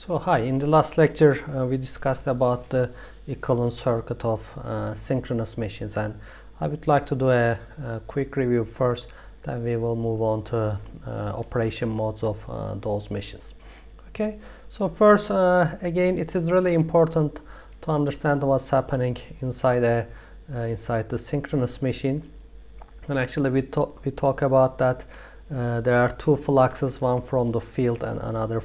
So hi, in the last lecture we discussed about the equivalent circuit of synchronous machines, and I would like to do a quick review first, then we will move on to operation modes of those machines. Okay, so first again it is really important to understand what's happening inside the synchronous machine. And actually we talk about that there are two fluxes, one from the field and another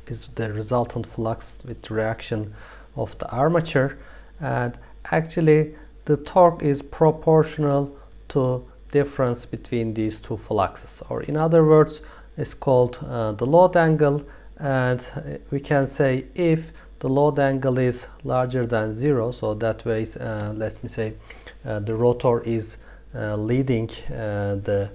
is the resultant flux with reaction of the armature, and actually the torque is proportional to difference between these two fluxes, or in other words it's called the load angle. And we can say if the load angle is larger than 0, so that way let me say the rotor is leading the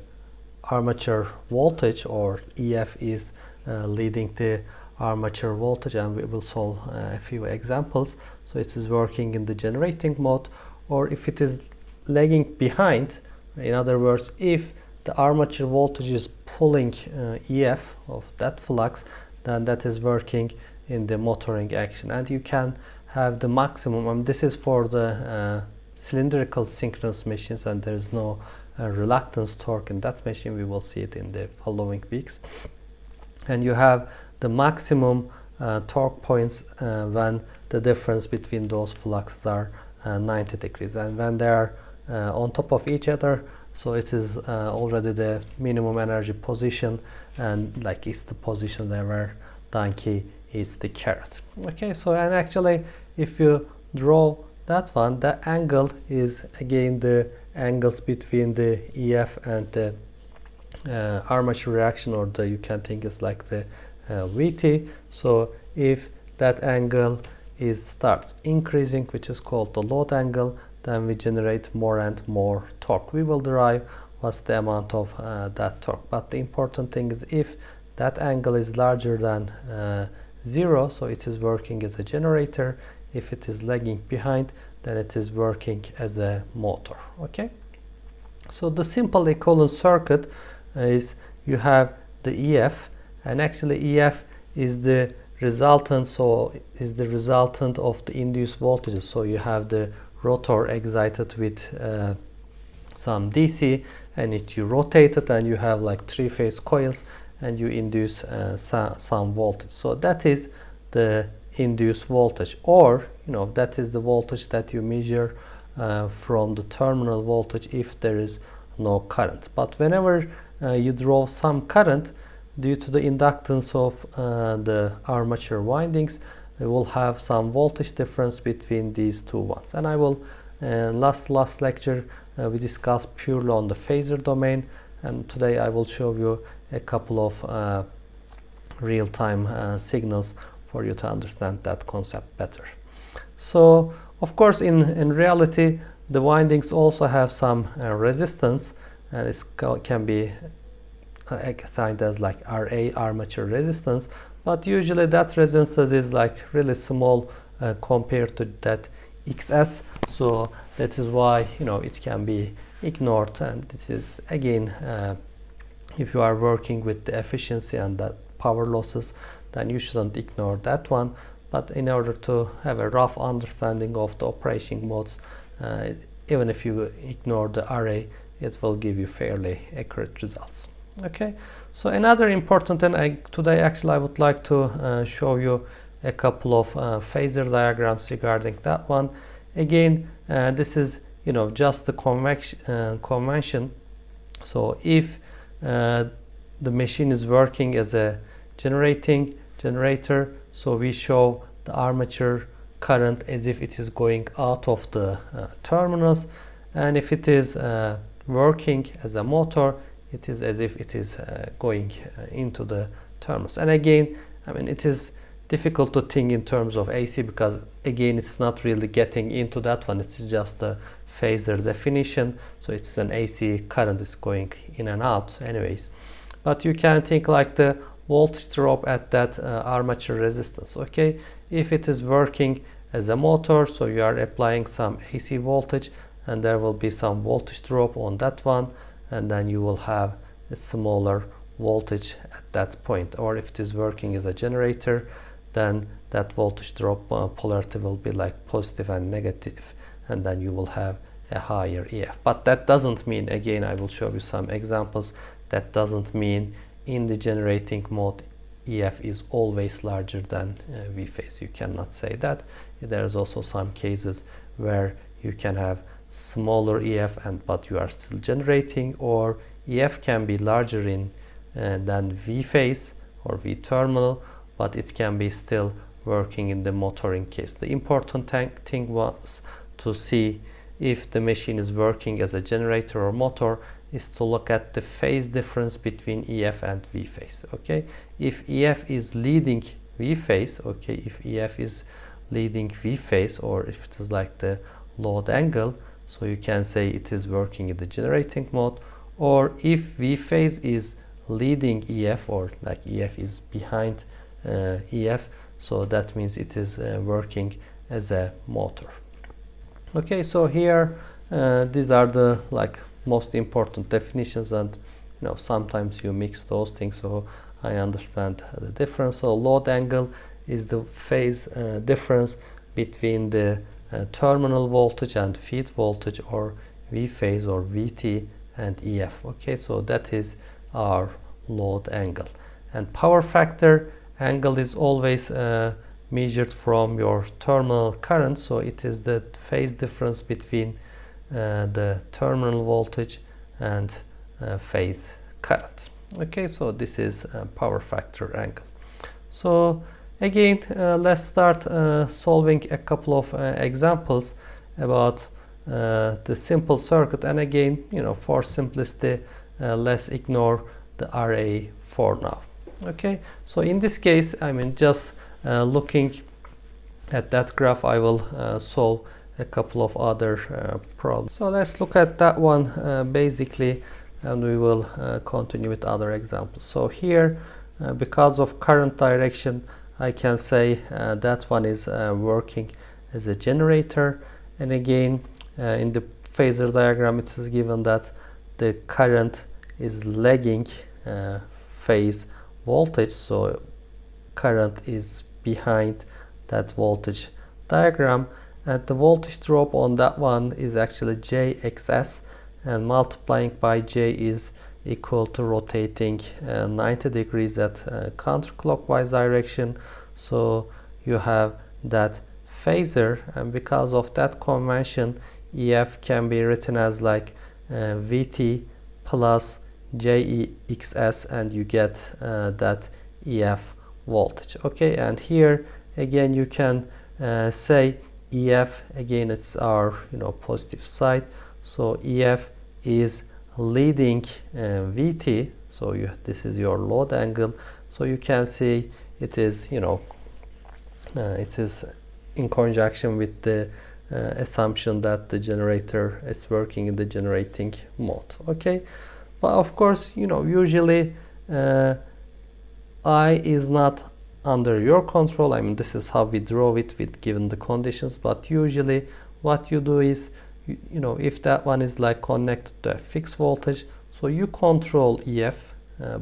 armature voltage, or EF is leading the armature voltage, and we will solve a few examples. So it is working in the generating mode, or if it is lagging behind, in other words if the armature voltage is pulling EF of that flux, then that is working in the motoring action. And you can have the maximum, this is for the cylindrical synchronous machines, and there is no reluctance torque in that machine. We will see it in the following weeks. And you have the maximum torque points when the difference between those fluxes are 90 degrees, and when they are on top of each other, so it is already the minimum energy position, and like it's the position there where donkey is the carrot. Okay, so and actually if you draw that one, the angle is again the angles between the EF and the armature reaction, or you can think it's like the VT. So if that angle starts increasing, which is called the load angle, then we generate more and more torque. We will derive what's the amount of that torque, but the important thing is if that angle is larger than 0, so it is working as a generator. If it is lagging behind, then it is working as a motor. Okay, so the simple equivalent circuit is you have the EF, and actually EF is the resultant, so is the resultant of the induced voltages. So you have the rotor excited with some DC, and you rotate it, and you have like 3-phase coils, and you induce some voltage. So that is the induced voltage, or that is the voltage that you measure from the terminal voltage if there is no current. But whenever you draw some current, due to the inductance of the armature windings, we will have some voltage difference between these two ones. And I will last lecture we discussed purely on the phasor domain, and today I will show you a couple of real-time signals for you to understand that concept better. So of course in reality the windings also have some resistance, and it can be assigned as like RA, armature resistance, but usually that resistance is like really small compared to that XS, so that is why it can be ignored. And this is again if you are working with the efficiency and the power losses, then you shouldn't ignore that one. But in order to have a rough understanding of the operation modes, even if you ignore the array, it will give you fairly accurate results. Okay, so another important thing today actually I would like to show you a couple of phasor diagrams regarding that one. Again this is just the convention. So if the machine is working as a generator, so we show the armature current as if it is going out of the terminals, and if it is working as a motor, it is as if it is going into the terminals. And again, it is difficult to think in terms of AC, because again it's not really getting into that one, it is just a phasor definition, so it's an AC current is going in and out anyways. But you can think like the voltage drop at that armature resistance. Okay, if it is working as a motor, so you are applying some AC voltage, and there will be some voltage drop on that one, and then you will have a smaller voltage at that point. Or if it is working as a generator, then that voltage drop polarity will be like positive and negative, and then you will have a higher EF. But that doesn't mean, again I will show you some examples, that doesn't mean in the generating mode EF is always larger than V phase. You cannot say that. There's also some cases where you can have smaller EF but you are still generating, or EF can be larger in than V phase or V terminal, but it can be still working in the motoring case. The important thing was to see if the machine is working as a generator or motor is to look at the phase difference between EF and V phase. Okay, if EF is leading V phase, okay, if EF is leading V phase, or if it is like the load angle, so you can say it is working in the generating mode. Or if V phase is leading EF, or like EF is behind EF, so that means it is working as a motor. Okay, so here these are the like most important definitions, and sometimes you mix those things, so I understand the difference. So load angle is the phase difference between the terminal voltage and feed voltage, or V phase or VT and EF. Okay, so that is our load angle. And power factor angle is always measured from your terminal current, so it is the phase difference between the terminal voltage and phase current. Okay, so this is power factor angle. So again, let's start solving a couple of examples about the simple circuit. And again, for simplicity, let's ignore the RA for now. Okay, so in this case, just looking at that graph, I will solve a couple of other problems. So let's look at that one basically, and we will continue with other examples. So here, because of current direction, I can say that one is working as a generator. And again, in the phasor diagram, it is given that the current is lagging phase voltage, so current is behind that voltage diagram, and the voltage drop on that one is actually JXS, and multiplying by J is equal to rotating 90 degrees at counterclockwise direction. So you have that phasor, and because of that convention, EF can be written as like VT plus JXS, and you get that EF voltage. Okay, and here again you can say EF, again it's our positive side, so EF is leading VT, so this is your load angle, so you can see it is it is in conjunction with the assumption that the generator is working in the generating mode. Okay, but of course usually I is not under your control. This is how we draw it with given the conditions, but usually what you do is if that one is like connected to a fixed voltage, so you control EF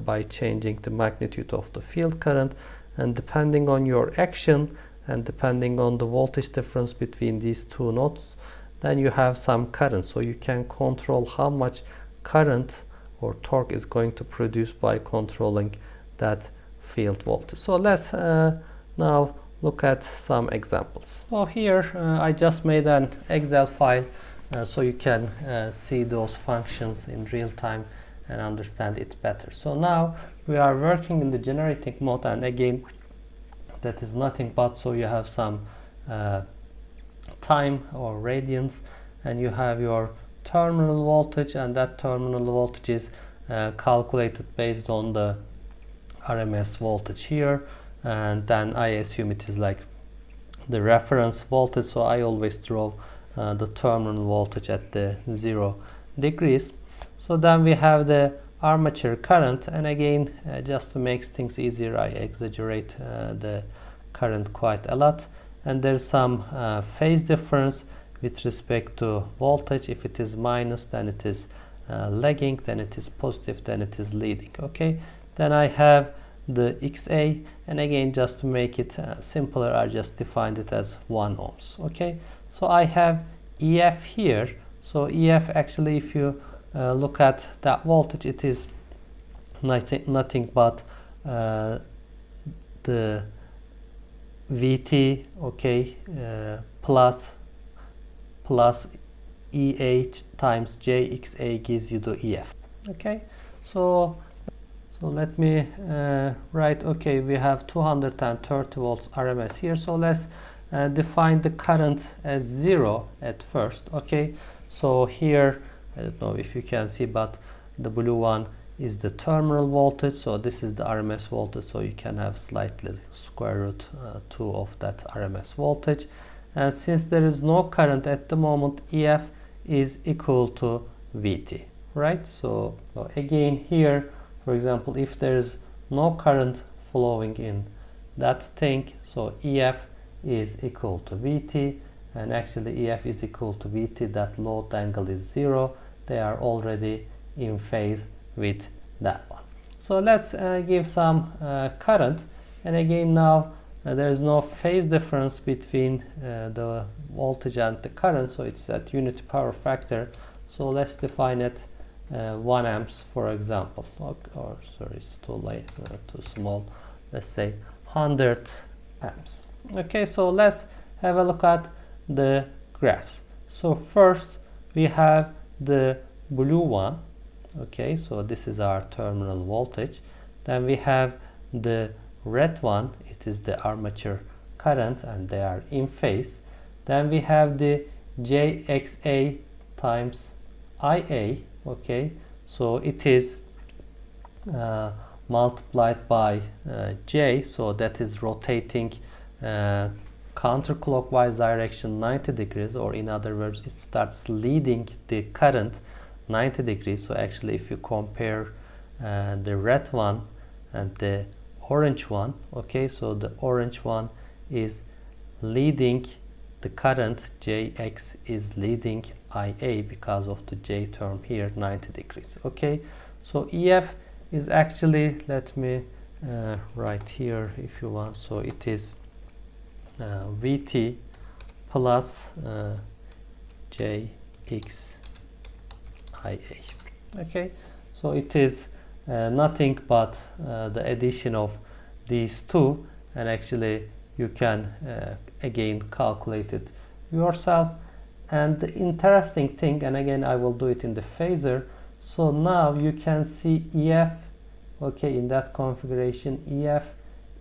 by changing the magnitude of the field current, and depending on your action and depending on the voltage difference between these two nodes, then you have some current, so you can control how much current or torque is going to produce by controlling that field voltage. So let's now look at some examples. So here I just made an Excel file so you can see those functions in real time and understand it better. So now we are working in the generating mode, and again that is nothing but, so you have some time or radians, and you have your terminal voltage, and that terminal voltage is calculated based on the RMS voltage here, and then I assume it is like the reference voltage, so I always draw the terminal voltage at the 0 degrees. So then we have the armature current, and again just to make things easier, I exaggerate the current quite a lot, and there's some phase difference with respect to voltage. If it is minus, then it is lagging, then it is positive, then it is leading. Okay, then I have the XA, and again, just to make it simpler, I just defined it as 1 ohms. Okay, so I have EF here. So EF, actually, if you look at that voltage, it is nothing but the VT, okay, plus EH times JXA gives you the EF. Okay, so let me write, okay, we have 230 volts RMS here, so let's define the current as 0 at first. Okay, so here, I don't know if you can see, but the blue one is the terminal voltage, so this is the RMS voltage, so you can have slightly square root 2 of that RMS voltage. And since there is no current at the moment, EF is equal to VT, right? So again here, for example, if there is no current flowing in that thing, so EF is equal to VT, and actually EF is equal to VT, that load angle is 0. They are already in phase with that one. So let's give some current, and again now there is no phase difference between the voltage and the current, so it's at unity power factor. So let's define it 1 amps, for example, or sorry, it's too late, too small. Let's say 100 amps. Okay, so let's have a look at the graphs. So first we have the blue one. Okay, so this is our terminal voltage. Then we have the red one, it is the armature current, and they are in phase. Then we have the JXA times IA. Okay, so it is multiplied by J, so that is rotating counterclockwise direction 90 degrees, or in other words, it starts leading the current 90 degrees. So actually, if you compare the red one and the orange one, okay, so the orange one is leading the current, JX is leading IA because of the J term here, 90 degrees. Okay, so EF is actually, let me write here if you want, so it is VT plus JX IA. Okay, so it is nothing but the addition of these two, and actually you can again calculate it yourself. And the interesting thing, and again I will do it in the phasor, so now you can see EF, okay, in that configuration EF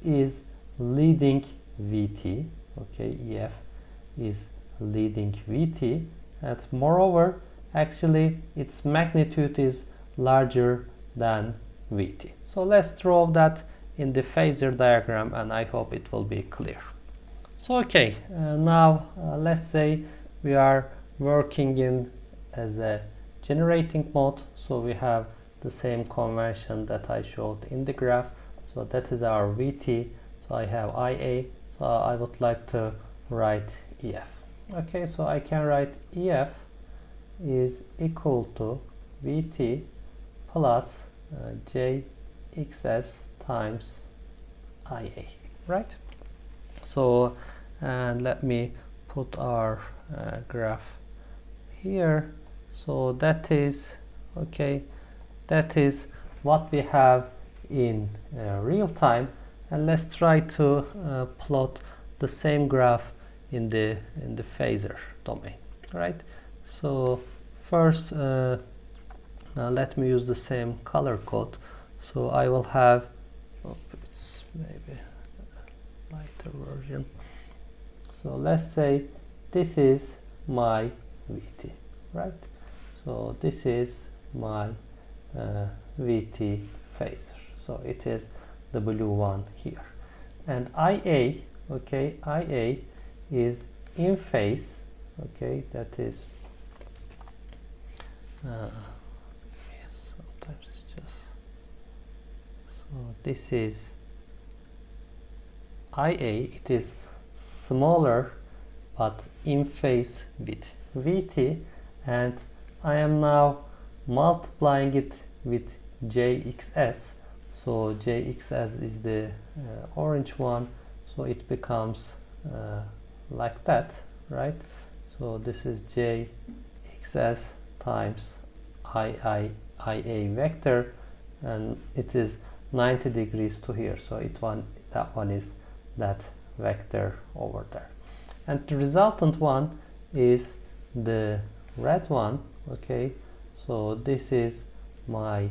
is leading VT. Okay, EF is leading VT, and moreover, actually its magnitude is larger than VT. So let's draw that in the phasor diagram, and I hope it will be clear. So okay, now let's say we are working in as a generating mode, so we have the same convention that I showed in the graph. So that is our VT, so I have IA, so I would like to write EF. Okay, so I can write EF is equal to VT plus JXS times IA, right? So, and let me put our graph here. So that is, okay, that is what we have in real time, and let's try to plot the same graph in the phasor domain, right? So first let me use the same color code. So I will have, it's maybe a lighter version. So let's say this is my VT, right? So this is my VT phasor. So it is the blue one here. And IA, okay, IA is in phase, okay, that is sometimes it's just, so this is IA, it is smaller but in phase with VT, and I am now multiplying it with JXS, So jxs is the orange one, so it becomes like that, right? So this is jxs times ia vector, and it is 90 degrees to here, so that one is that vector over there, and the resultant one is the red one. Okay, so this is my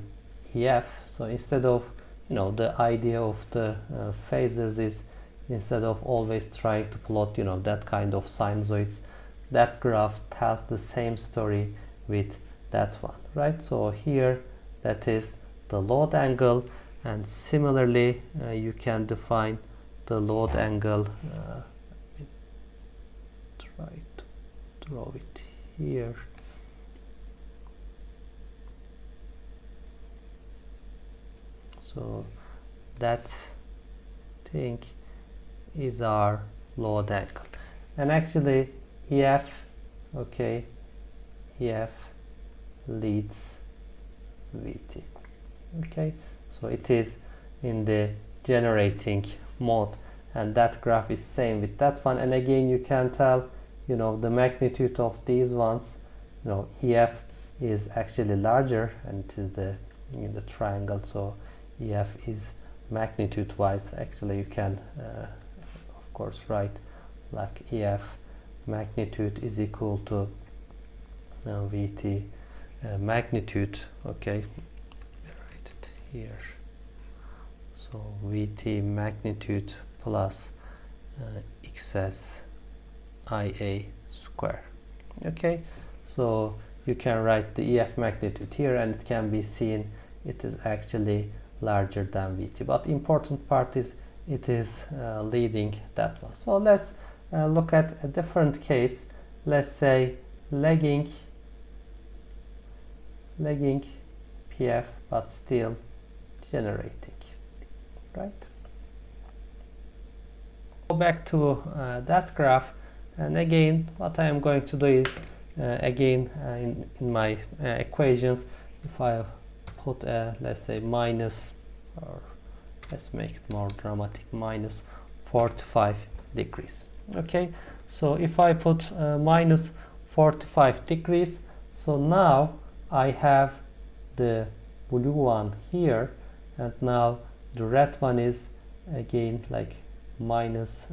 EF. So instead of, the idea of the phasors is, instead of always trying to plot, that kind of sinusoids, that graph tells the same story with that one, right? So here that is the load angle, and similarly you can define the load angle. Try to draw it here. So that thing is our load angle, and actually EF, okay, EF leads VT. Okay, so it is in the generating mode, and that graph is same with that one. And again, you can tell, the magnitude of these ones. EF is actually larger, and it is in the triangle, so EF is magnitude wise. Actually, you can of course write like EF magnitude is equal to VT magnitude. Okay, write it here. So VT magnitude plus XS IA square. Okay, so you can write the EF magnitude here, and it can be seen it is actually larger than VT, but important part is it is leading that one. So let's look at a different case. Let's say lagging PF, but still generating, right? Go back to that graph, and again what I am going to do is again in my equations, if I put let's say minus, or let's make it more dramatic, minus 45 degrees. Okay, so if I put minus 45 degrees, so now I have the blue one here, and now the red one is again like minus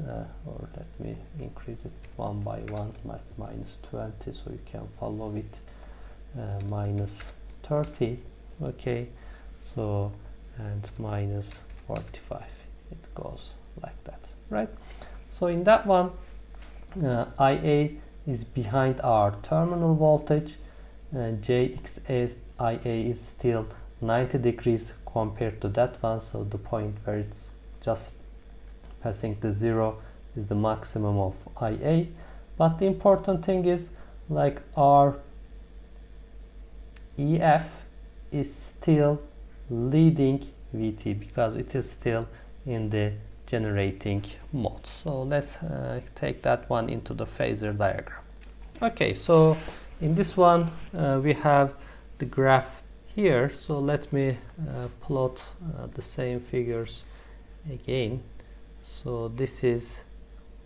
or let me increase it one by one, like minus 20, so you can follow it, minus 30. Okay, so and minus 45, it goes like that, right? So in that one, IA is behind our terminal voltage, and JXA IA is still 90 degrees compared to that one, so the point where it's just passing the zero is the maximum of IA. But the important thing is, like, our EF is still leading VT because it is still in the generating mode. So let's take that one into the phasor diagram. Okay, so in this one we have the graph here, so let me plot the same figures again. So this is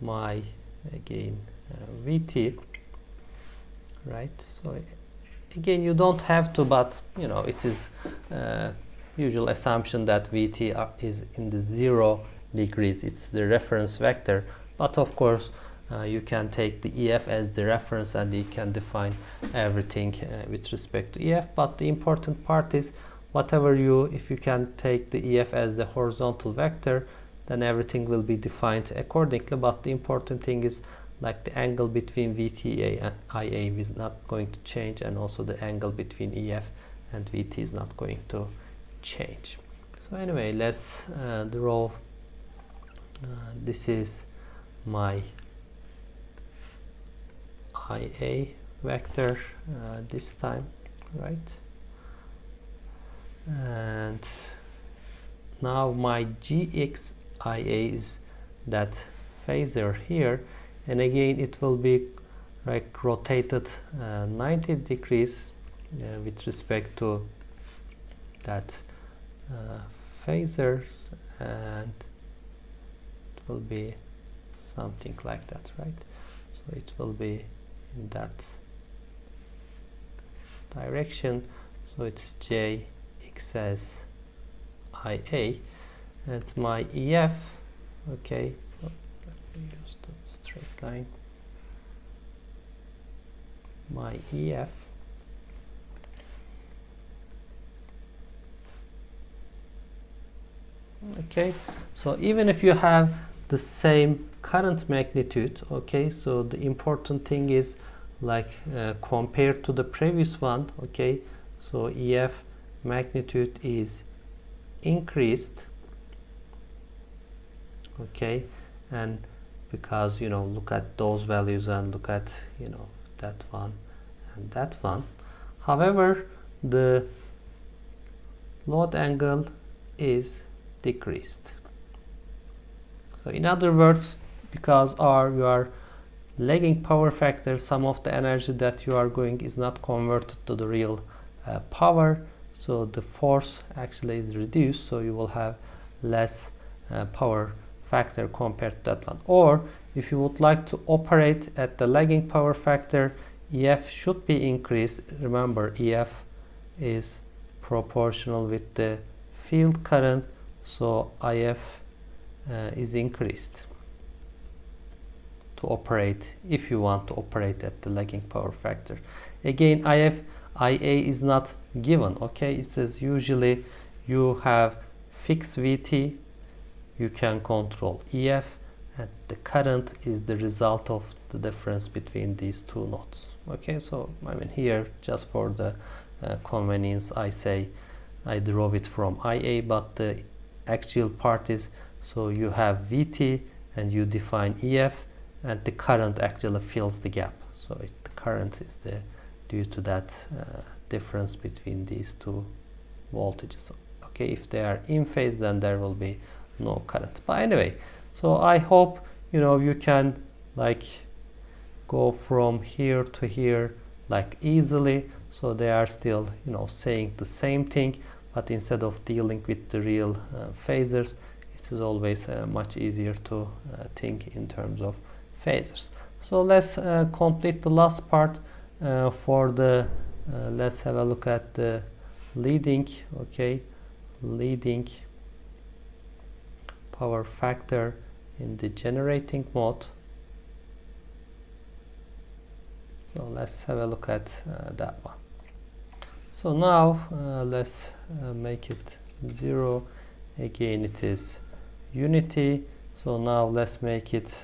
my again VT, right? So again, you don't have to, but it is usual assumption that VT is in the 0 degrees. It's the reference vector, but of course you can take the EF as the reference, and you can define everything with respect to EF. But the important part is, if you can take the EF as the horizontal vector, then everything will be defined accordingly. But the important thing is, like, the angle between VTA and IA is not going to change, and also the angle between EF and VT is not going to change. So anyway, let's draw. This is my IA vector this time, right? And now my GXIA is that phasor here, and again it will be like rotated 90 degrees with respect to that phasors, and it will be something like that, right? So it will be in that direction. So it's J XS IA, and my EF, okay, let me use that straight line. My EF okay, so even if you have the same current magnitude, okay, so the important thing is like compared to the previous one, okay, so EF magnitude is increased, okay, and because, you know, look at those values and look at, you know, that one and that one. However, the load angle is decreased. So in other words, because your lagging power factor, some of the energy that you are going is not converted to the real power, so the force actually is reduced, so you will have less power factor compared to that one. Or if you would like to operate at the lagging power factor, EF should be increased. Remember, EF is proportional with the field current, so IF is increased to operate, if you want to operate at the lagging power factor. Again, IA is not given, okay, it says usually you have fixed VT, you can control EF, and the current is the result of the difference between these two nodes. Okay, so I mean here just for the convenience I say I draw it from IA, but the actual part is, so you have VT and you define EF, and the current actually fills the gap. So the current is due to that difference between these two voltages. Okay, if they are in phase, then there will be no current. But anyway, so I hope, you know, you can like go from here to here like easily. So they are still, you know, saying the same thing, but instead of dealing with the real phasors, it is always much easier to think in terms of phasors. So let's complete the last part for the let's have a look at the leading, okay, leading power factor in the generating mode. So let's have a look at that one. So now let's make it 0. Again, it is unity. So now let's make it,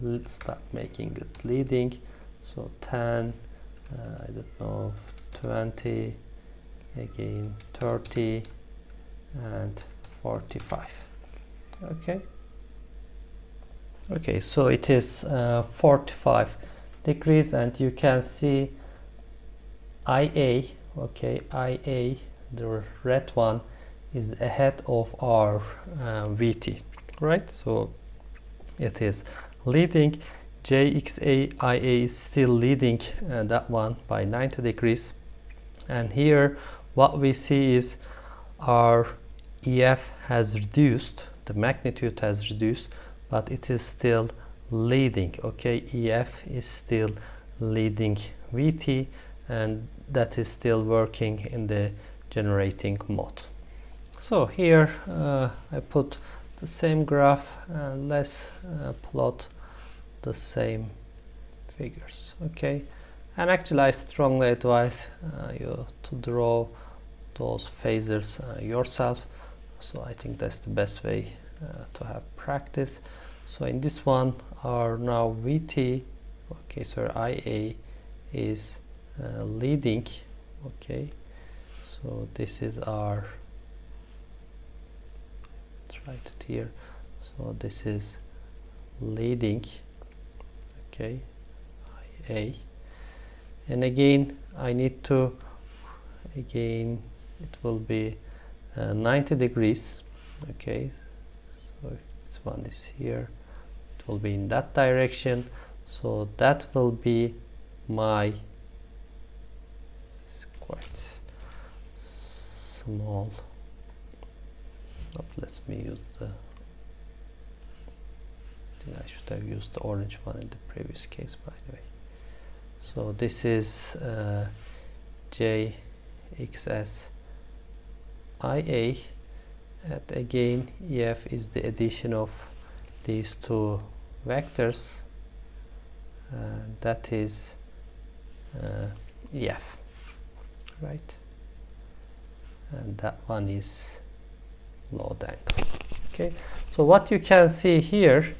let's start making it leading. So 10, I don't know, 20, again 30, and 45. Okay. Okay, so it is 45 degrees, and you can see IA, okay, IA, the red one, is ahead of our VT, right? So it is leading. JXA IA is still leading that one by 90 degrees, and here what we see is our EF has reduced, the magnitude has reduced, but it is still leading. Okay, EF is still leading VT, and that is still working in the generating mode. So here I put the same graph, and let's plot the same figures. Okay, and actually I strongly advise you to draw those phasors yourself. So I think that's the best way to have practice. So in this one, our now VT, okay, so IA is leading. Okay, so this is our, let's write it here. So this is leading, okay, IA, and again I need to, again it will be 90 degrees. Okay, so if this one is here, it will be in that direction. So that will be my, it's quite small, let me use the, I think I should have used the orange one in the previous case, by the way. So this is JXS IA, and again EF is the addition of these two vectors, that is EF, right? And that one is load angle. Okay, so what you can see here,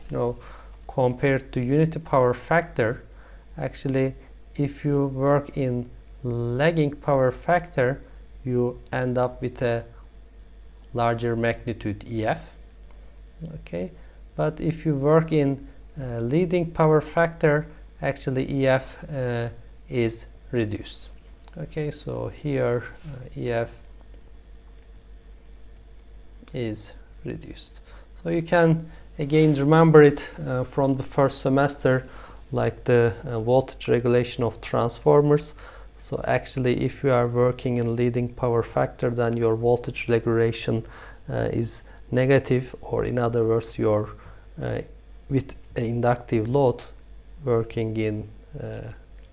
compared to unity power factor, actually if you work in lagging power factor, you end up with a larger magnitude EF. Okay, but if you work in leading power factor, actually EF is reduced. Okay, so here EF is reduced. So you can again remember it from the first semester, like the voltage regulation of transformers. So actually if you are working in leading power factor, then your voltage regulation is negative, or in other words, you're with an inductive load working in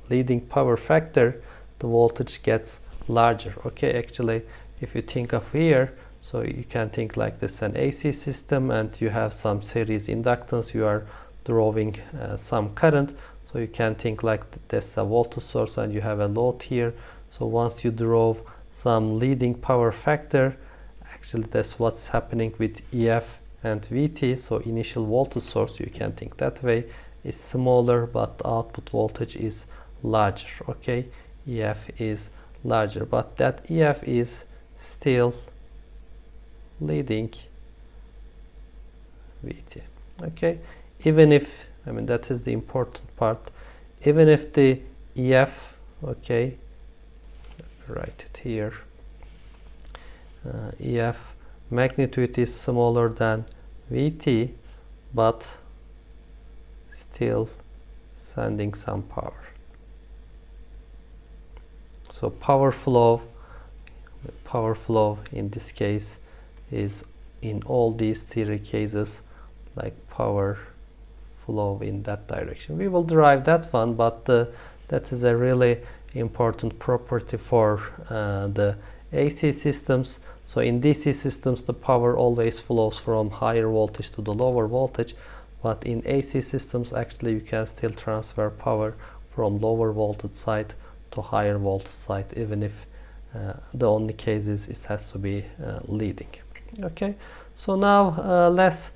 leading power factor, the voltage gets larger. Okay, actually if you think of here, so you can think like this an AC system, and you have some series inductance, you are drawing some current. So you can think like this a voltage source and you have a load here. So once you draw some leading power factor, actually that's what's happening with EF and VT. So initial voltage source, you can think that way, is smaller, but the output voltage is larger. Okay, EF is larger, but that EF is still leading VT. Okay, even if, that is the important part, even if the EF, okay, write it here, EF magnitude is smaller than VT, but still sending some power. So power flow in this case is in all these theory cases like power flow in that direction. We will derive that one, but that is a really important property for the AC systems. So in DC systems, the power always flows from higher voltage to the lower voltage, but in AC systems, actually you can still transfer power from lower voltage side to higher voltage side, even if the only case is it has to be leading. Okay, so now let's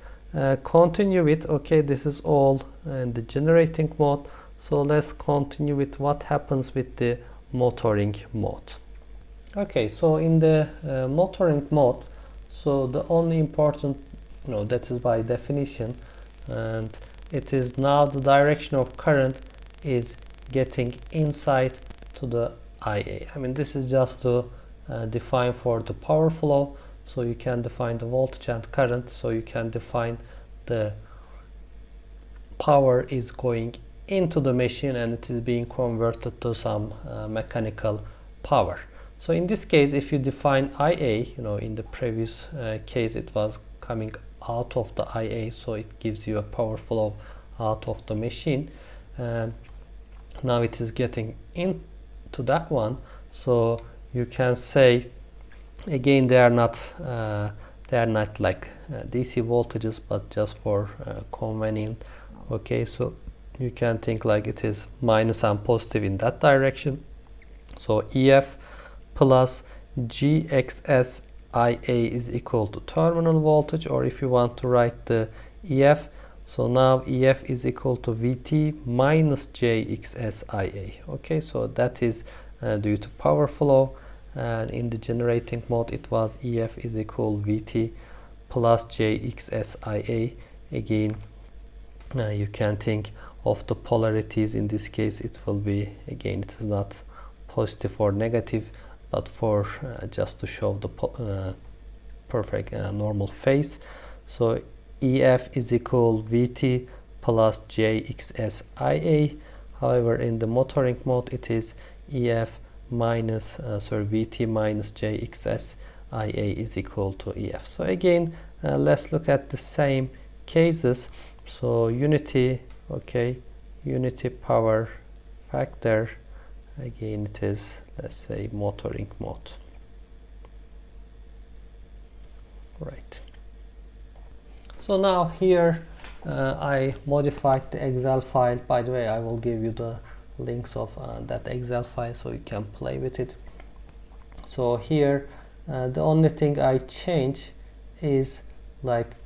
continue with, okay, this is all in the generating mode. So let's continue with what happens with the motoring mode. Okay, so in the motoring mode, so the only important, that is by definition, and it is now the direction of current is getting inside to the IA. This is just to define for the power flow. So you can define the voltage and current, so you can define the power is going into the machine and it is being converted to some mechanical power. So in this case, if you define IA, in the previous case it was coming out of the IA, so it gives you a power flow out of the machine, and now it is getting into that one. So you can say, again, they are not like DC voltages, but just for convenient. Okay, so you can think like it is minus and positive in that direction. So EF plus GXS IA is equal to terminal voltage, or if you want to write the EF, so now EF is equal to VT minus JXS IA. Okay, so that is due to power flow. And in the generating mode, it was EF is equal VT plus JXSIA. Again, you can think of the polarities. In this case, it will be, again, it is not positive or negative, but for just to show the perfect normal phase. So EF is equal VT plus JXSIA. However, in the motoring mode, it is EF minus VT minus JXS IA is equal to EF. So again, let's look at the same cases. So unity, okay, unity power factor, again it is, let's say, motoring mode. Right. So now here I modified the Excel file. By the way, I will give you the links of that Excel file so you can play with it. So here the only thing I change is, like,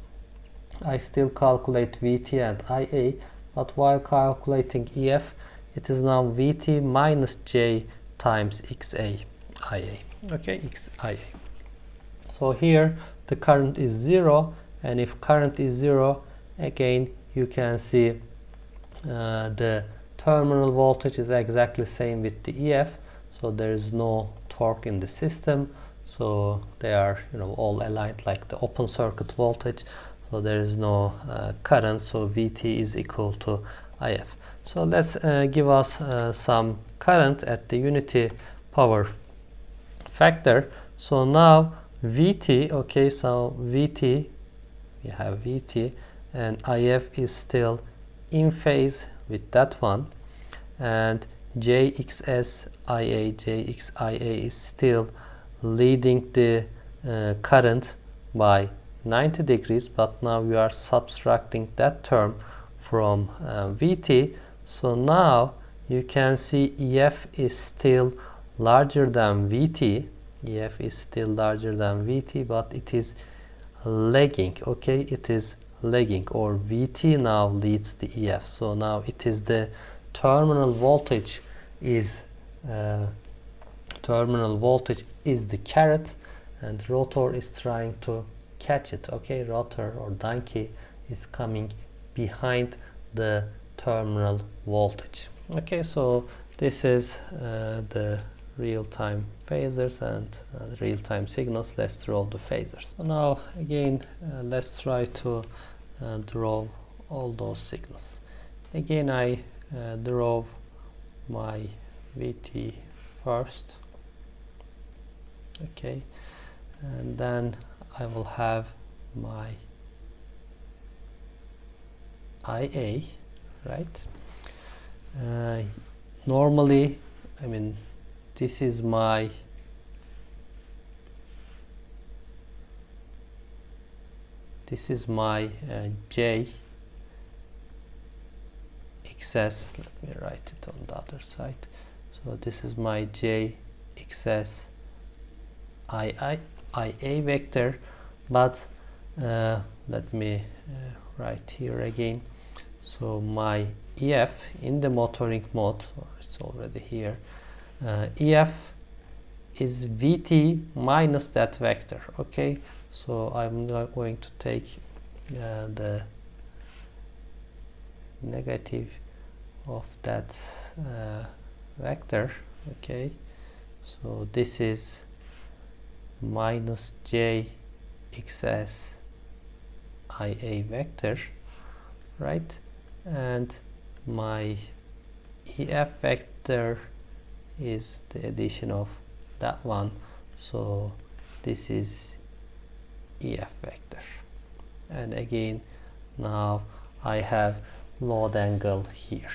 I still calculate VT and IA, but while calculating EF, it is now VT minus J times XA IA. Okay, XIA. So here the current is 0, and if current is 0, again you can see the terminal voltage is exactly same with the EF, so there is no torque in the system, so they are, you know, all aligned like the open circuit voltage, so there is no current, so VT is equal to IF. So let's give us some current at the unity power factor. So now VT, okay, so VT, we have VT, and IF is still in phase with that one, and JXSIA, JXIA is still leading the current by 90 degrees, but now we are subtracting that term from VT. So now you can see EF is still larger than VT. EF is still larger than VT, but it is lagging. Okay, it is lagging, or VT now leads the EF. So now it is the terminal voltage is the caret, and rotor is trying to catch it. Okay, rotor or donkey is coming behind the terminal voltage. Okay, so this is the real-time phasors and real-time signals. Let's draw the phasors. So now again let's try to draw all those signals. Again I draw my VT first, okay, and then I will have my IA, right? Normally, I mean, this is my J XS. Let me write it on the other side. So this is my J XS IA vector, but let me write here again. So my EF in the motoring mode, or it's already here, EF is VT minus that vector. Okay, so I'm not going to take the negative of that vector. Okay, so this is minus J XS IA vector, right? And my EF vector is the addition of that one, so this is EF vector. And again, now I have load angle here.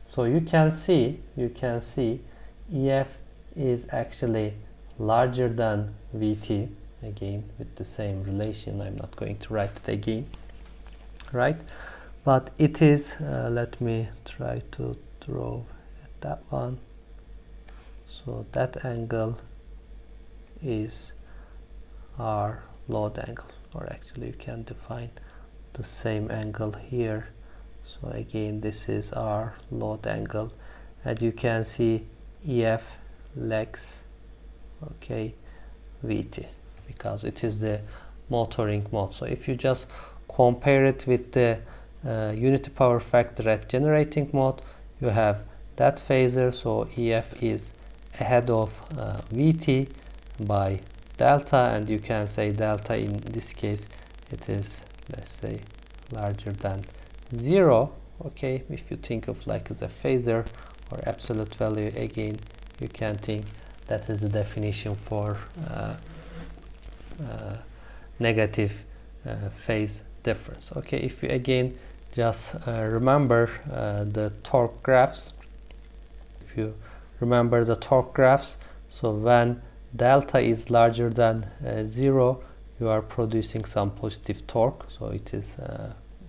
So you can see EF is actually larger than VT, again with the same relation. I'm not going to write it again, right? But it is, let me try to draw at that one. So that angle is our load angle, or actually you can define the same angle here. So again, this is our load angle, and you can see EF lags, okay, VT, because it is the motoring mode. So if you just compare it with the unity power factor at generating mode, you have that phasor, so EF is ahead of VT by delta, and you can say delta in this case it is, let's say, larger than 0. Okay, if you think of like as a phasor or absolute value, again you can think that is the definition for negative phase difference. Okay, if you again just remember the torque graphs, if you remember the torque graphs, so when delta is larger than 0, you are producing some positive torque, so it is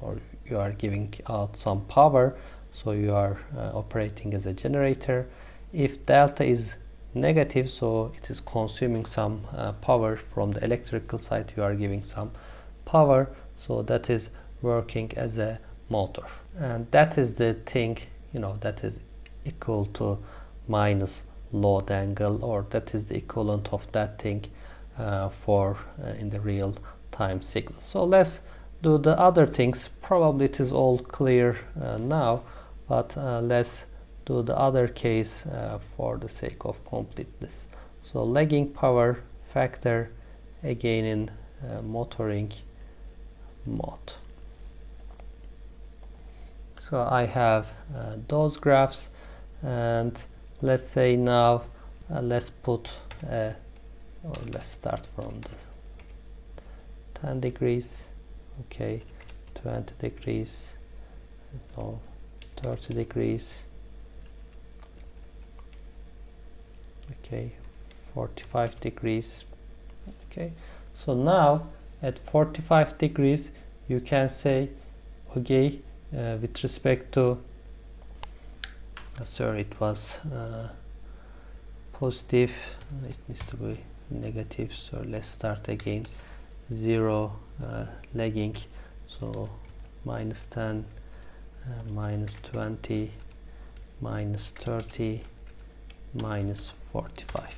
or you are giving out some power, so you are operating as a generator. If delta is negative, so it is consuming some power from the electrical side, you are giving some power, so that is working as a motor. And that is the thing, that is equal to minus load angle, or that is the equivalent of that thing for in the real time signal. So let's do the other things. Probably it is all clear now, but let's do the other case for the sake of completeness. So lagging power factor again in motoring mode. So I have those graphs, and let's say now let's put or let's start from the 10 degrees, okay, 20 degrees, no, 30 degrees, okay, 45 degrees. Okay, so now at 45 degrees you can say, okay, with respect to sorry, it was positive, it needs to be negative, so let's start again. 0 lagging, so minus 10, minus 20, minus 30, minus 45.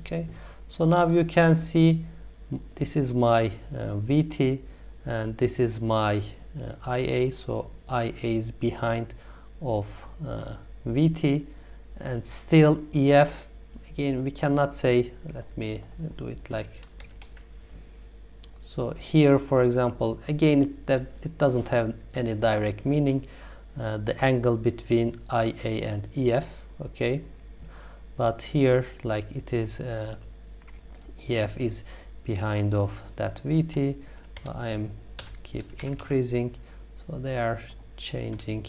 Okay, so now you can see this is my VT and this is my IA, so IA is behind of VT, and still EF, again we cannot say, let me do it like so here, for example, again it doesn't have any direct meaning, the angle between IA and EF, okay, but here like it is EF is behind of that VT. I am keep increasing, so they are changing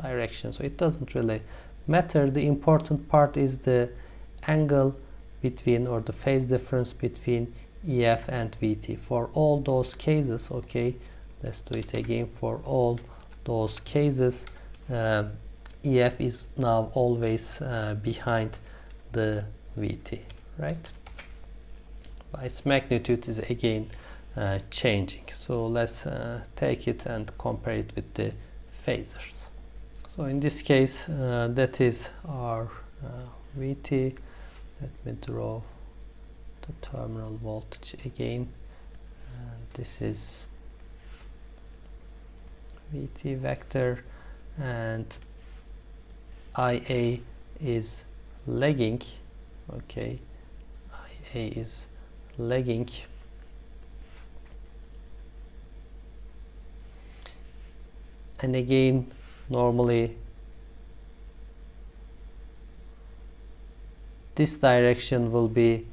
direction, so it doesn't really matter. The important part is the angle between, or the phase difference between EF and VT for all those cases. Okay, let's do it again. For all those cases, EF is now always behind the VT, right? By its magnitude is again changing. So let's take it and compare it with the phasors. So in this case, that is our VT. Let me draw the terminal voltage again. This is VT vector, and IA is lagging. Okay, IA is lagging. And again, normally this direction will be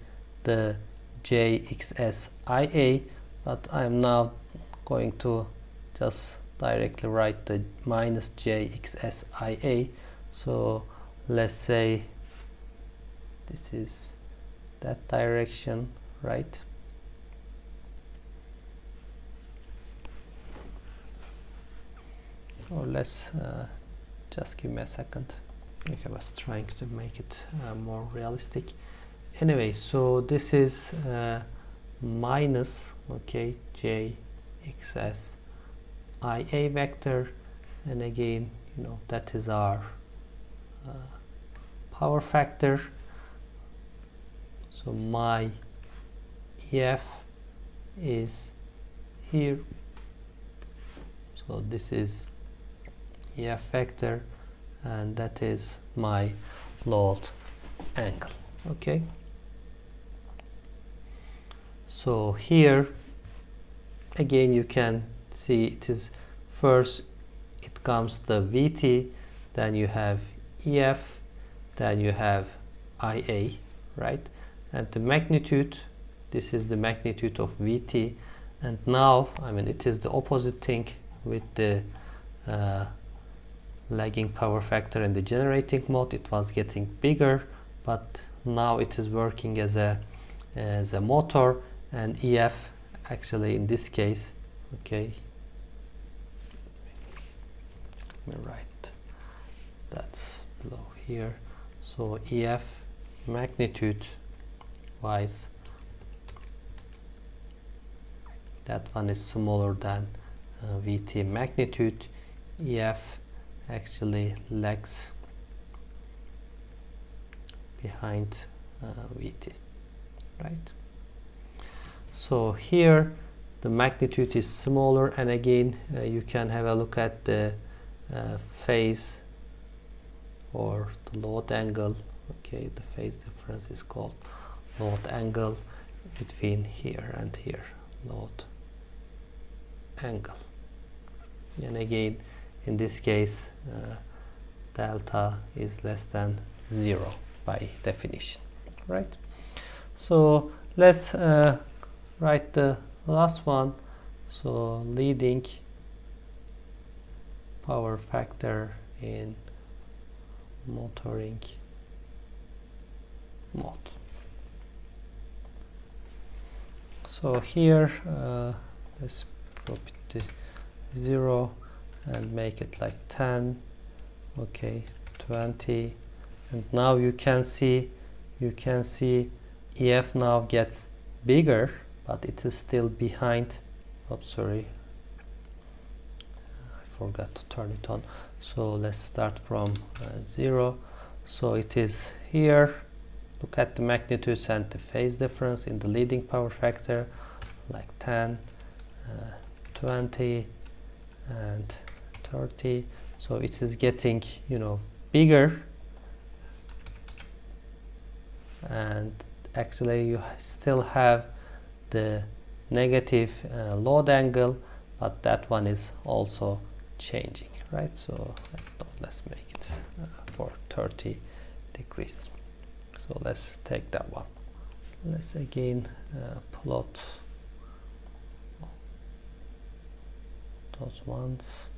the JXSIA, but I am now going to just directly write the minus JXSIA. So let's say this is that direction, right? Or let's just give me a second. Okay, I was trying to make it more realistic. Anyway, so this is minus, okay, JXS IA vector, and again, that is our power factor. So my EF is here, so this is EF vector, and that is my load angle. Okay, so here again you can see it is first it comes the VT, then you have EF, then you have IA, right? and the magnitude, this is the magnitude of Vt, and now I mean it is the opposite thing with the lagging power factor in the generating mode. It was getting bigger, but now it is working as a motor, and EF actually in this case, okay, let me write that's below here. So EF magnitude wise, that one is smaller than Vt magnitude. EF actually lags behind Vt, right? So here the magnitude is smaller, and again you can have a look at the phase or the load angle. Okay, the phase difference is called load angle between here and here, load angle. And again in this case delta is less than 0 by definition, right? So let's write the last one. So leading power factor in motoring mode. So here let's drop it to 0 and make it like 10, okay, 20, and now you can see EF now gets bigger, but it is still behind. Oops, sorry, I forgot to turn it on. So let's start from 0. So it is here. Look at the magnitudes and the phase difference in the leading power factor, like 10, 20, and 30. So it is getting, you know, bigger, and actually you still have the negative load angle, but that one is also changing, right? So let's make it for 30 degrees. So let's take that one. Let's again plot those ones.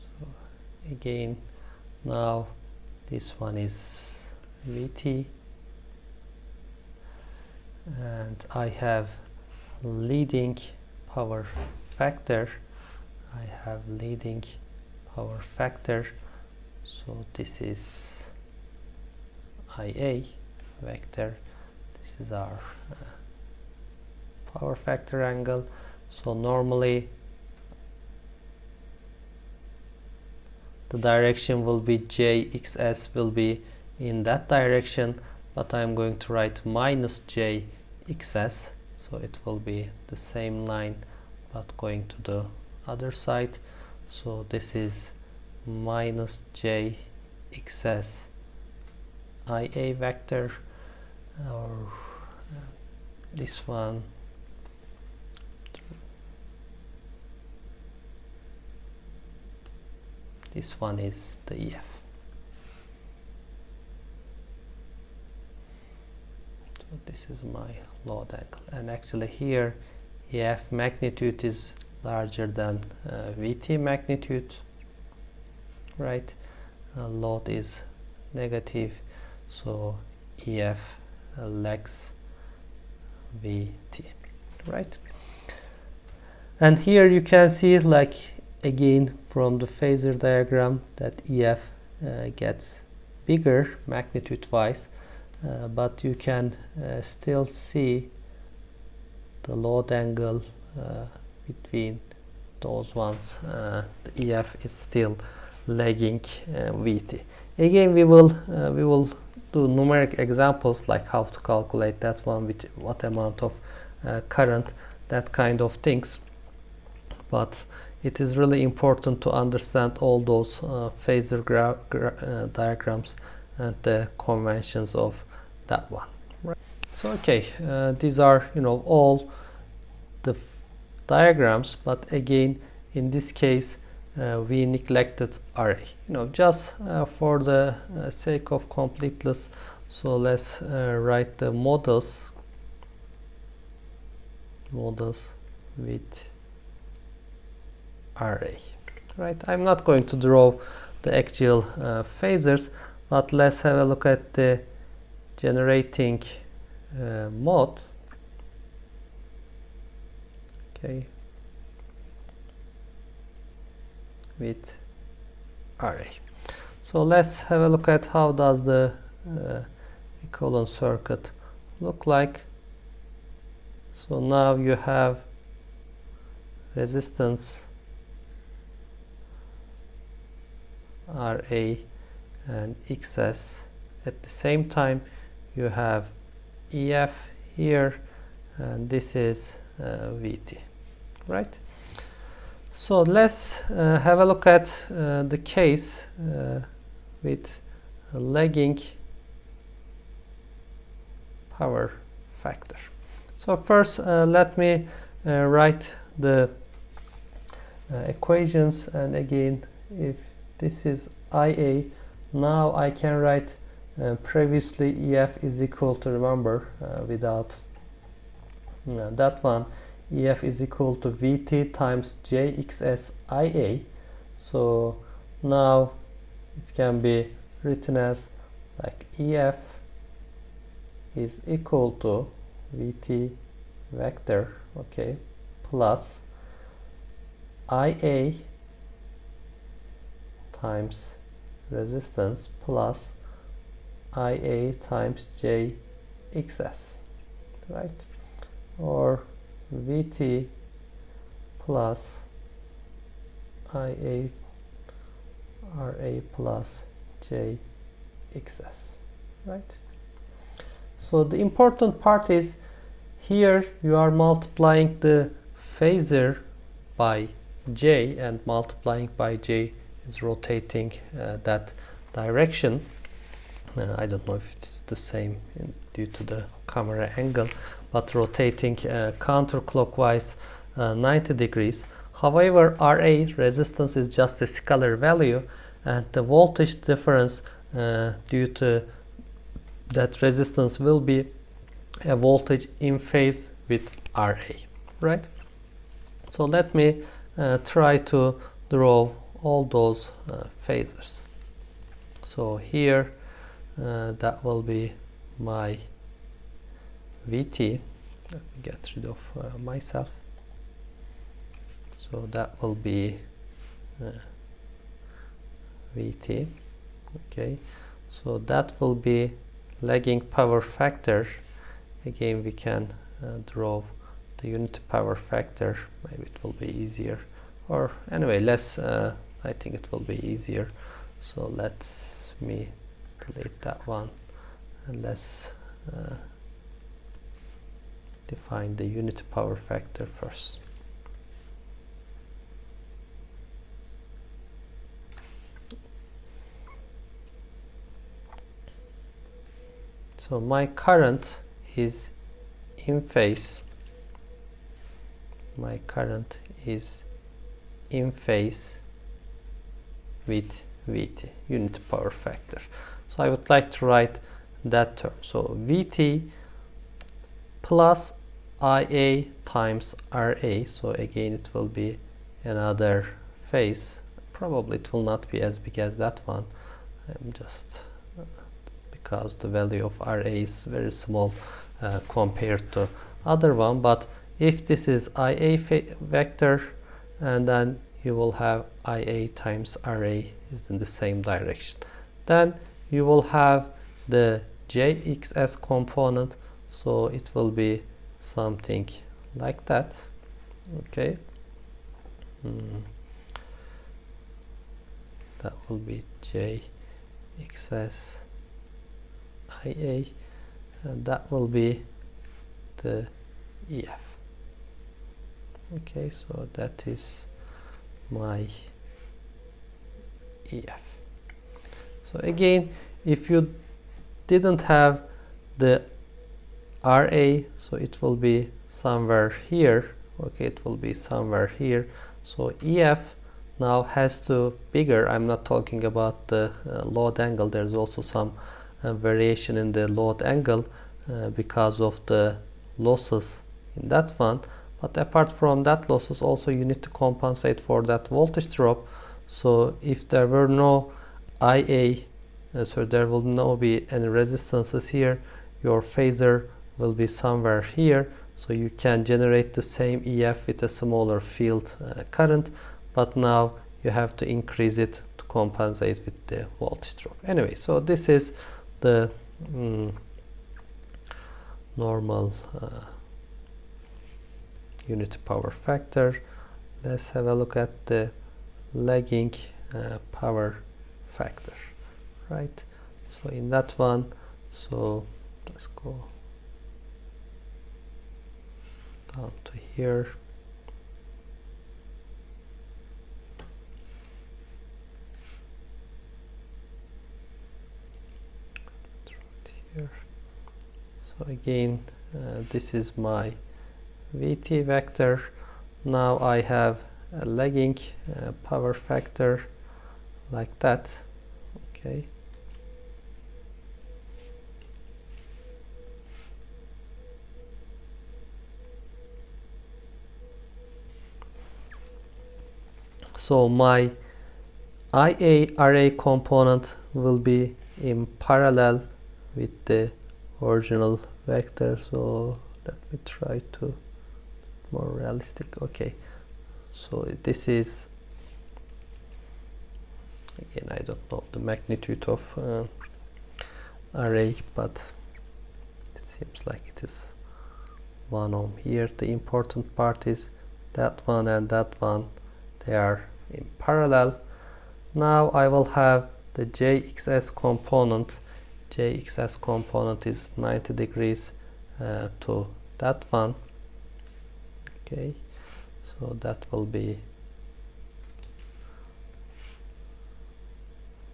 So again, now this one is Vt, and I have leading power factor. So this is IA vector. This is our power factor angle. So normally the direction will be JXS will be in that direction, but I'm going to write minus JXS, so it will be the same line but going to the other side. So this is minus JXS IA vector, or this one is the EF. So this is my load angle, and actually here EF magnitude is larger than Vt magnitude, right? Load is negative, so EF lags Vt, right? And here you can see, like, again from the phasor diagram, that EF gets bigger magnitude wise, but you can still see the load angle between those ones. The EF is still lagging Vt. Again, we will do numeric examples, like how to calculate that one, with what amount of current, that kind of things. But it is really important to understand all those phasor diagrams and the conventions of that one. Right. So okay, these are, you know, all the diagrams, but again in this case we neglected array, just for the sake of completeness. So let's write the models with array, right? I'm not going to draw the actual phasors, but let's have a look at the generating mode. Okay, with array. So let's have a look at how does the equivalent circuit look like. So now you have resistance RA and XS. At the same time you have EF here, and this is VT, right? So let's have a look at the case with lagging power factor. So first let me write the equations, and again, if this is IA, now I can write previously EF is equal to, remember, without that one, EF is equal to VT times JXS IA. So now it can be written as like EF is equal to VT vector, okay, plus IA times resistance plus IA times JXS, right? Or VT plus IA RA plus JXS, right? So the important part is here you are multiplying the phasor by J, and multiplying by J is rotating that direction. I don't know if it's the same due to the camera angle, but rotating counterclockwise 90 degrees. However, RA resistance is just a scalar value, and the voltage difference due to that resistance will be a voltage in phase with RA, right? So let me try to draw all those phasors. So here that will be my VT. Let me get rid of myself. So that will be VT. Okay, so that will be lagging power factor. Again, we can draw the unit power factor. Maybe it will be easier, or anyway, I think it will be easier. So let's me delete that one, and let's define the unit power factor first. So my current is in phase. My current is in phase with VT, unit power factor. So I would like to write that term. So VT plus IA times RA. So again, it will be another phase. Probably it will not be as big as that one. I'm just because the value of RA is very small compared to other one. But if this is IA vector, and then you will have IA times RA is in the same direction, then you will have the JXS component, so it will be something like that. Okay, that will be JXS IA, and that will be the EF. Okay, so that is my EF. So again, if you didn't have the RA, so it will be somewhere here. Okay, it will be somewhere here. So EF now has to bigger. I'm not talking about the load angle. There's also some variation in the load angle because of the losses in that one. But apart from that losses, also you need to compensate for that voltage drop. So if there were no IA, so there will not be any resistances here, your phasor will be somewhere here. So you can generate the same EF with a smaller field current, but now you have to increase it to compensate with the voltage drop. Anyway, so this is the normal unity power factor. Let's have a look at the lagging power factor, right? So in that one, so let's go down to here. So again, this is my VT vector. Now I have a lagging power factor like that. Okay. So my IA array component will be in parallel with the original vector. So let me try to more realistic. Okay, so this is, again, I don't know the magnitude of array, but it seems like it is 1 ohm here. The important part is that one and that one, they are in parallel. Now I will have the JXS component. JXS component is 90 degrees to that one. Okay, so that will be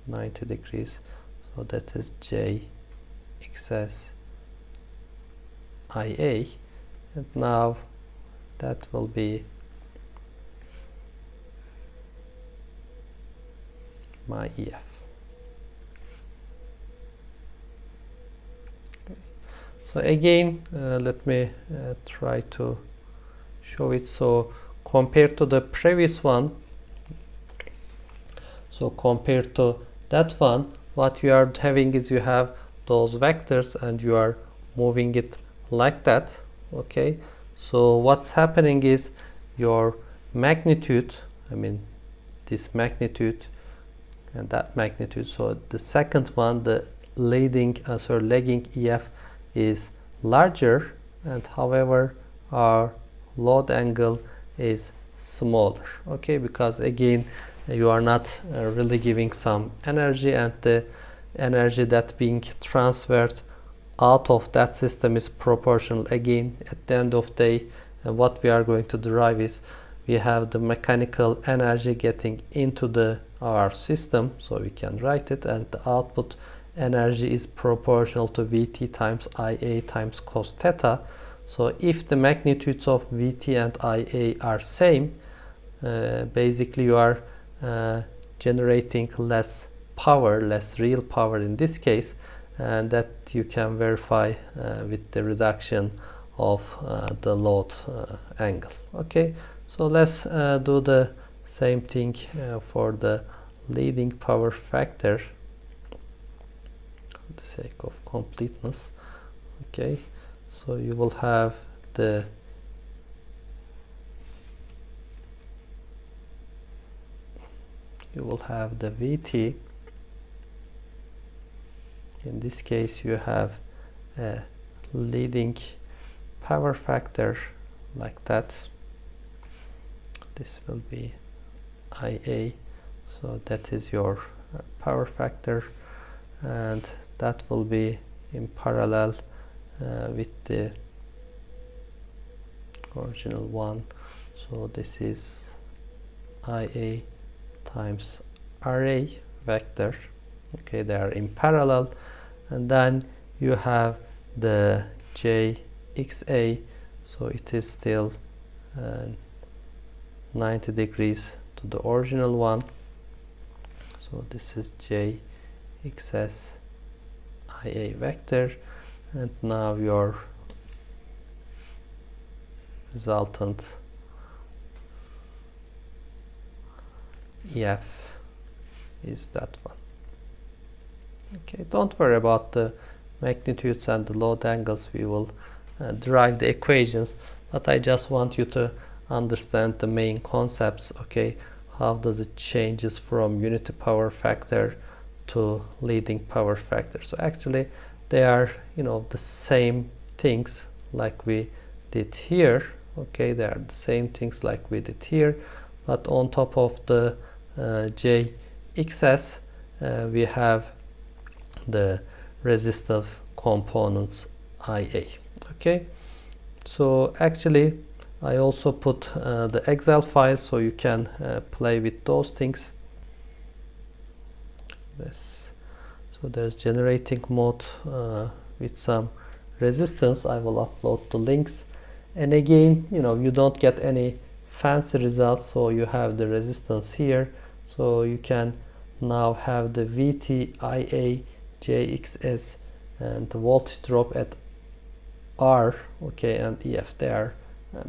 90 degrees. So that is JXS IA, and now that will be my EF. Okay. So again, let me try to show it. So compared to the previous one, so compared to that one, what you are having is you have those vectors and you are moving it like that. Okay, so what's happening is your magnitude, I mean this magnitude and that magnitude, so the second one, the lagging EF is larger, and however our load angle is smaller. Okay, because again you are not really giving some energy, and the energy that being transferred out of that system is proportional. Again, at the end of the day, what we are going to derive is we have the mechanical energy getting into our system, so we can write it, and the output energy is proportional to Vt times Ia times cos theta. So if the magnitudes of Vt and Ia are same, basically you are generating less power, less real power in this case, and that you can verify with the reduction of the load angle. Okay, so let's do the same thing for the leading power factor for the sake of completeness. Okay, so you will have the Vt. In this case you have a leading power factor like that. This will be Ia, so that is your power factor, and that will be in parallel with the original one. So this is Ia times Ra vector. Okay, they are in parallel, and then you have the JXA, so it is still 90 degrees to to the original one. So this is J XS IA vector, and now your resultant EF is that one. Okay, don't worry about the magnitudes and the load angles. We will derive the equations, but I just want you to understand the main concepts. Okay, how does it changes from unity power factor to leading power factor? So actually they are, the same things like we did here. Okay, they are the same things like we did here, but on top of the JXS we have the resistive components IA. Okay, so actually I also put the Excel files so you can play with those things. So there's generating mode with some resistance. I will upload the links, and again, you don't get any fancy results, so you have the resistance here, so you can now have the VT, IA, JXS, and the voltage drop at R, okay, and EF. They are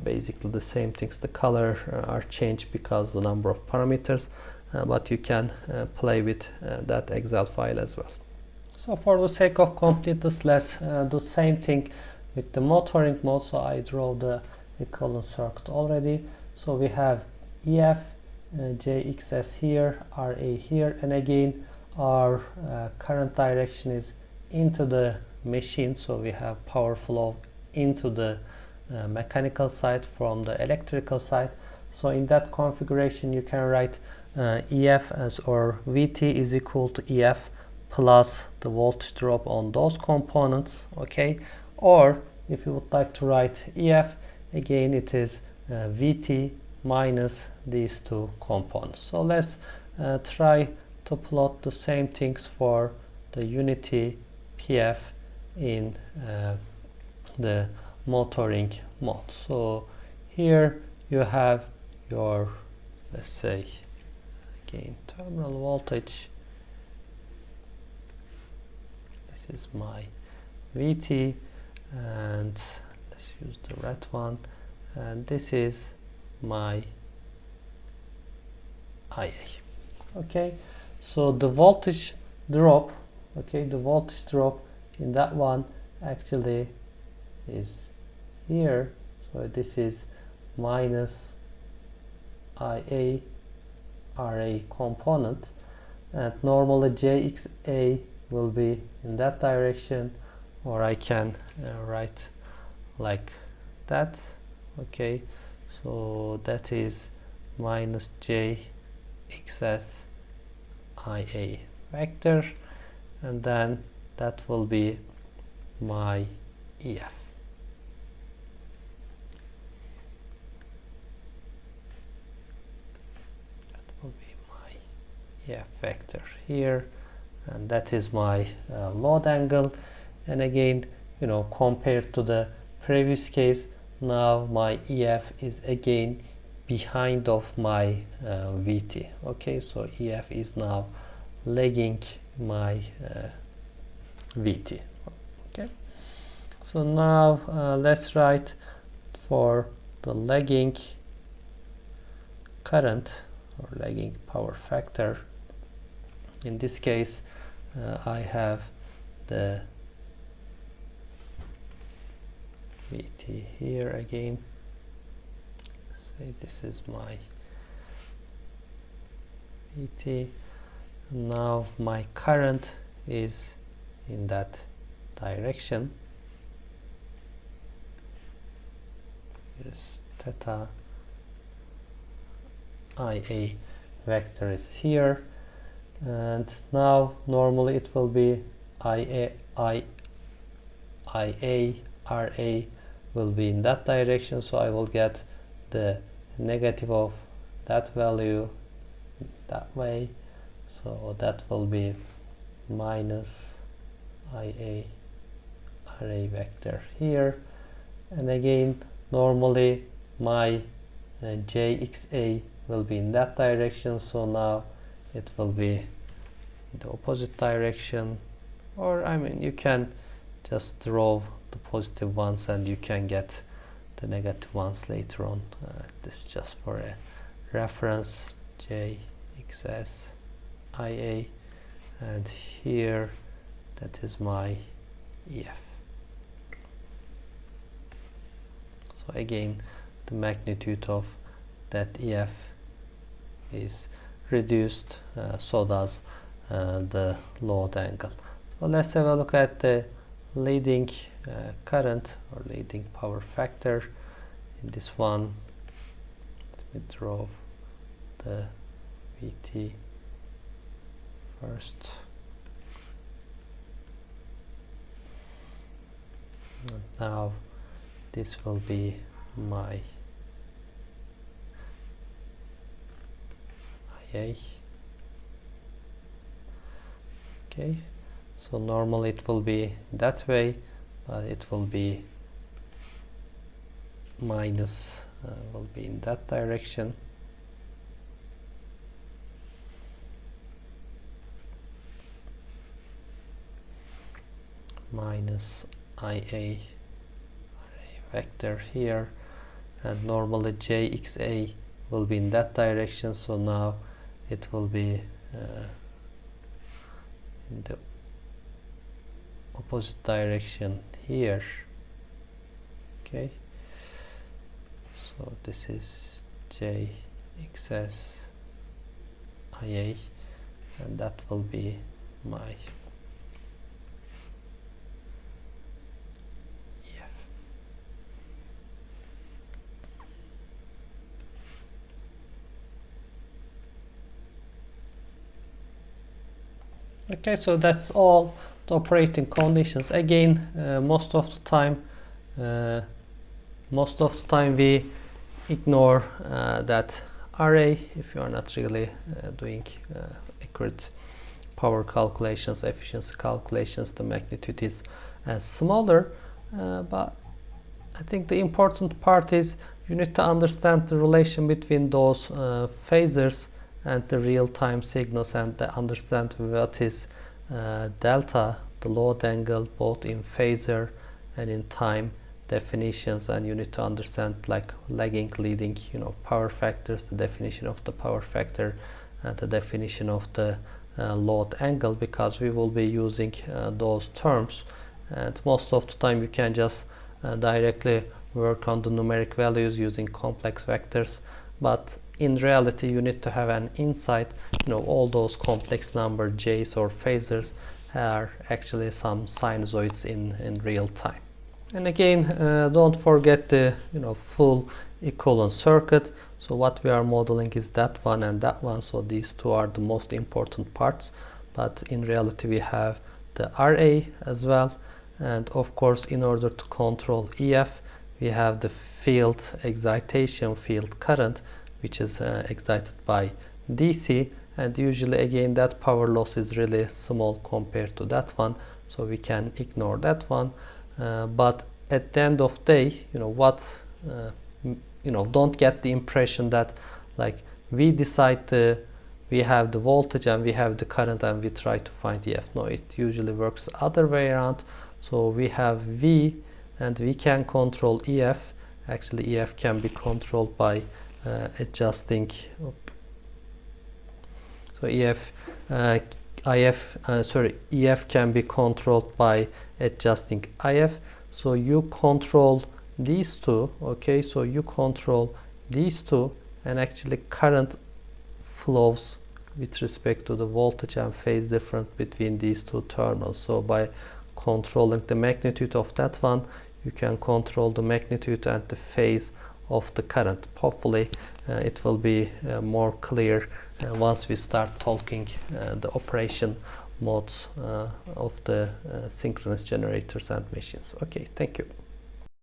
basically the same things. The color are changed because the number of parameters, but you can play with that Excel file as well. So for the sake of completeness, let's do the same thing with the motoring mode. So I draw the equivalent circuit already. So we have EF, JXS here, RA here, and again our current direction is into the machine, so we have power flow into the mechanical side from the electrical side. So in that configuration you can write EF as, or VT is equal to EF plus the voltage drop on those components. Okay, or if you would like to write EF, again it is VT minus these two components. So let's try to plot the same things for the unity PF in the motoring mode. So here you have your, let's say, again, terminal voltage. This is my VT, and let's use the red one, and this is my IA. Okay, so the voltage drop, okay, the voltage drop in that one actually is here, so this is minus IA RA component, and normally JXA will be in that direction, or I can write like that. Okay, so that is minus JXS IA vector, and then that will be my EF. That will be my EF vector here, and that is my load angle. And again, compared to the previous case, now my EF is again behind of my VT. Okay, so EF is now lagging my VT. Okay, so now let's write for the lagging current or lagging power factor. In this case I have the VT here again. Say this is my VT. Now my current is in that direction. Here's theta. IA vector is here, and now normally it will be IA RA will be in that direction, so I will get the negative of that value that way, so that will be minus IA RA vector here. And again, normally my JXA will be in that direction, so now it will be in the opposite direction. Or I mean, you can just draw the positive ones and you can get the negative ones later on. This is just for a reference. J, XS, IA, and here that is my EF. So again, the magnitude of that EF is reduced, so does the load angle. So let's have a look at the leading current or leading power factor. In this one, let me draw the VT first. And now this will be my IA. Okay, so normally it will be that way, but it will be minus, will be in that direction. Minus IA vector here, and normally JXA will be in that direction, so now it will be in the opposite direction here. Okay, so this is JXS IA, and that will be my Okay, so that's all the operating conditions. Again, most of the time we ignore that array if you are not really doing accurate power calculations, efficiency calculations. The magnitude is smaller, but I think the important part is you need to understand the relation between those phasors and the real-time signals, and understand what is delta, the load angle, both in phasor and in time definitions. And you need to understand like lagging, leading, power factors, the definition of the power factor and the definition of the load angle, because we will be using those terms. And most of the time you can just directly work on the numeric values using complex vectors, but in reality you need to have an insight. All those complex number J's or phasors are actually some sinusoids in real time. And again, don't forget the full equivalent circuit. So what we are modeling is that one and that one, so these two are the most important parts, but in reality we have the RA as well. And of course, in order to control EF, we have the field excitation, field current, which is excited by DC, and usually again that power loss is really small compared to that one, so we can ignore that one. But at the end of the day, don't get the impression that like we decide we have the voltage and we have the current and we try to find EF. No, it usually works the other way around. So we have V and we can control EF. Actually EF can be controlled by adjusting EF can be controlled by adjusting IF. So you control these two, okay, so you control these two, and actually current flows with respect to the voltage and phase difference between these two terminals. So by controlling the magnitude of that one, you can control the magnitude and the phase of the current. Hopefully it will be more clear once we start talking the operation modes of the synchronous generators and machines. Okay, thank you.